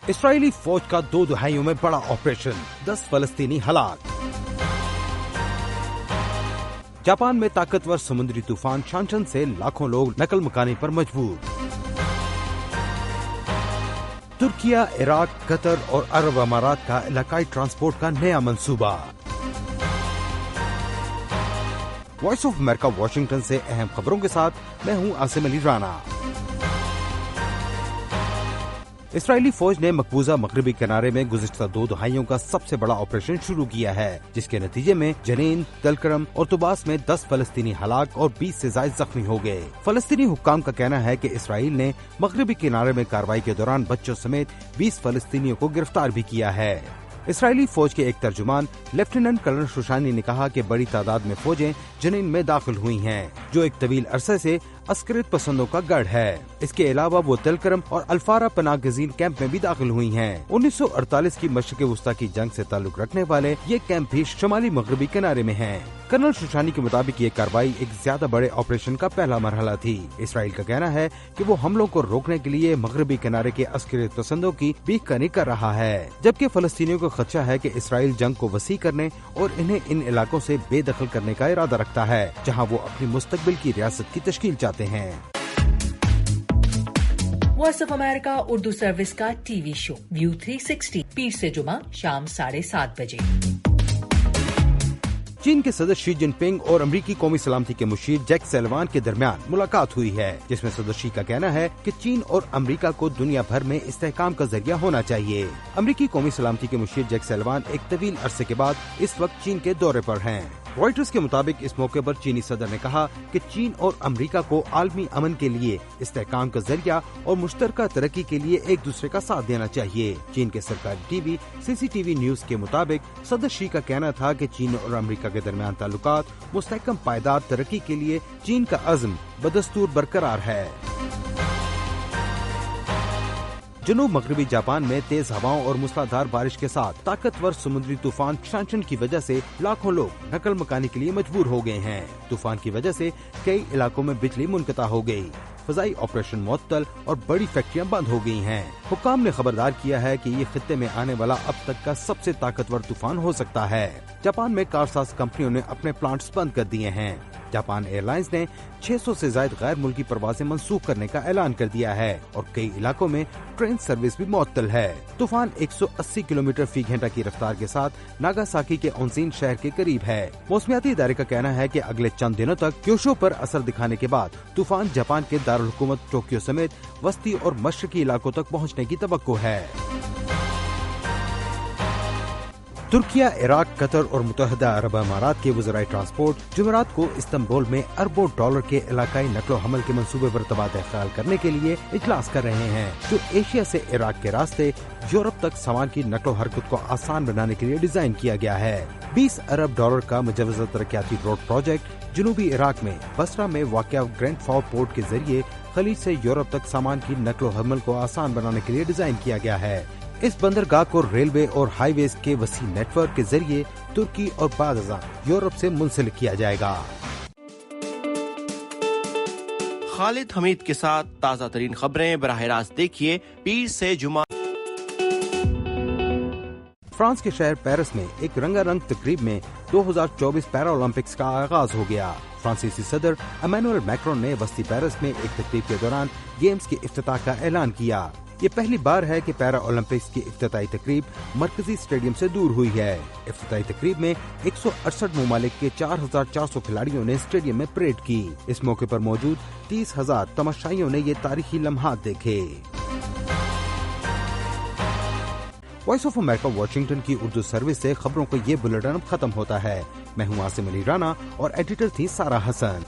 اسرائیلی فوج کا 2 دہائیوں میں بڑا آپریشن، 10 فلسطینی ہلاک۔ جاپان میں طاقتور سمندری طوفان شانشن سے لاکھوں لوگ نقل مکانی پر مجبور۔ ترکیہ، عراق، قطر اور عرب امارات کا علاقائی ٹرانسپورٹ کا نیا منصوبہ۔ وائس آف امریکہ واشنگٹن سے اہم خبروں کے ساتھ میں ہوں عاصم علی رانا۔ اسرائیلی فوج نے مقبوضہ مغربی کنارے میں گزشتہ 2 دہائیوں کا سب سے بڑا آپریشن شروع کیا ہے، جس کے نتیجے میں جنین، تلکرم اور طوباس میں 10 فلسطینی ہلاک اور 20 سے زائد زخمی ہو گئے۔ فلسطینی حکام کا کہنا ہے کہ اسرائیل نے مغربی کنارے میں کارروائی کے دوران بچوں سمیت 20 فلسطینیوں کو گرفتار بھی کیا ہے۔ اسرائیلی فوج کے ایک ترجمان لیفٹیننٹ کرنل شوشانی نے کہا کہ بڑی تعداد میں فوجیں جنین میں داخل ہوئی ہیں، جو ایک طویل عرصے سے عسکریت پسندوں کا گڑھ ہے۔ اس کے علاوہ وہ تلکرم اور الفارا پناہ گزین کیمپ میں بھی داخل ہوئی ہیں۔ 1948 کی مشرق وسطی کی جنگ سے تعلق رکھنے والے یہ کیمپ بھی شمالی مغربی کنارے میں ہیں۔ کرنل شوشانی کے مطابق یہ کارروائی ایک زیادہ بڑے آپریشن کا پہلا مرحلہ تھی۔ اسرائیل کا کہنا ہے کہ وہ حملوں کو روکنے کے لیے مغربی کنارے کے عسکریت پسندوں کی بیک کنی کر رہا ہے، جبکہ فلسطینیوں کو خدشہ ہے کہ اسرائیل جنگ کو وسیع کرنے اور انہیں ان علاقوں سے بے دخل کرنے کا ارادہ رکھتا ہے جہاں وہ اپنی مستقبل کی ریاست کی تشکیل چاہتے ہیں۔ Voice of America Urdu service کا ٹی وی شو ویو 360 پیر سے جمعہ شام 7:30 بجے۔ چین کے صدر شی جن پنگ اور امریکی قومی سلامتی کے مشیر جیک سلیوان کے درمیان ملاقات ہوئی ہے، جس میں صدر شی کا کہنا ہے کہ چین اور امریکہ کو دنیا بھر میں استحکام کا ذریعہ ہونا چاہیے۔ امریکی قومی سلامتی کے مشیر جیک سلیوان ایک طویل عرصے کے بعد اس وقت چین کے دورے پر ہیں۔ رائٹرز کے مطابق اس موقع پر چینی صدر نے کہا کہ چین اور امریکہ کو عالمی امن کے لیے استحکام کا ذریعہ اور مشترکہ ترقی کے لیے ایک دوسرے کا ساتھ دینا چاہیے۔ چین کے سرکاری ٹی وی CCTV نیوز کے مطابق صدر شی کا کہنا تھا کہ چین اور امریکہ کے درمیان تعلقات مستحکم پائیدار ترقی کے لیے چین کا عزم بدستور برقرار ہے۔ جنوب مغربی جاپان میں تیز ہواؤں اور موسلادھار بارش کے ساتھ طاقتور سمندری طوفان شانشن کی وجہ سے لاکھوں لوگ نقل مکانی کے لیے مجبور ہو گئے ہیں۔ طوفان کی وجہ سے کئی علاقوں میں بجلی منقطع ہو گئی، فضائی آپریشن معطل اور بڑی فیکٹریاں بند ہو گئی ہیں۔ حکام نے خبردار کیا ہے کہ یہ خطے میں آنے والا اب تک کا سب سے طاقتور طوفان ہو سکتا ہے۔ جاپان میں کارساز کمپنیوں نے اپنے پلانٹس بند کر دیے ہیں۔ جاپان ایئر لائنز نے 600 سے زائد غیر ملکی پروازیں منسوخ کرنے کا اعلان کر دیا ہے اور کئی علاقوں میں ٹرین سروس بھی معطل ہے۔ طوفان 180 کلومیٹر فی گھنٹہ کی رفتار کے ساتھ ناگاساکی کے اونزین شہر کے قریب ہے۔ موسمیاتی ادارے کا کہنا ہے کہ اگلے چند دنوں تک کیوشو پر اثر دکھانے کے بعد طوفان جاپان کے دارالحکومت ٹوکیو سمیت وسطی اور مشرقی علاقوں تک پہنچنے کی توقع ہے۔ ترکیہ، عراق، قطر اور متحدہ عرب امارات کے وزرائے ٹرانسپورٹ جمعرات کو استنبول میں اربوں ڈالر کے علاقائی نقل و حمل کے منصوبے پر تبادلہ خیال کرنے کے لیے اجلاس کر رہے ہیں، جو ایشیا سے عراق کے راستے یورپ تک سامان کی نقل و حرکت کو آسان بنانے کے لیے ڈیزائن کیا گیا ہے۔ 20 ارب ڈالر کا مجوزہ ترقیاتی روڈ پروجیکٹ جنوبی عراق میں بصرہ میں واقع گرینڈ فاو پورٹ کے ذریعے خلیج سے یورپ تک سامان کی نقل و حمل کو آسان بنانے کے لیے ڈیزائن کیا گیا ہے۔ اس بندرگاہ کو ریلوے اور ہائی ویز کے وسیع نیٹ ورک کے ذریعے ترکی اور بعد ازاں یورپ سے منسلک کیا جائے گا۔ خالد حمید کے ساتھ تازہ ترین خبریں براہ راست دیکھیے پیر سے جمعہ۔ فرانس کے شہر پیرس میں ایک رنگا رنگ تقریب میں 2024 پیرا اولمپکس کا آغاز ہو گیا۔ فرانسیسی صدر ایمانوئل میکرون نے وسطی پیرس میں ایک تقریب کے دوران گیمز کے افتتاح کا اعلان کیا۔ یہ پہلی بار ہے کہ پیرا اولمپکس کی افتتاحی تقریب مرکزی اسٹیڈیم سے دور ہوئی ہے۔ افتتاحی تقریب میں 168 ممالک کے 4400 کھلاڑیوں نے اسٹیڈیم میں پریڈ کی۔ اس موقع پر موجود 30,000 تماشائیوں نے یہ تاریخی لمحات دیکھے۔ وائس آف امریکہ واشنگٹن کی اردو سروس سے خبروں کو یہ بلیٹن ختم ہوتا ہے۔ میں ہوں عاصم علی رانا اور ایڈیٹر تھی سارہ حسن۔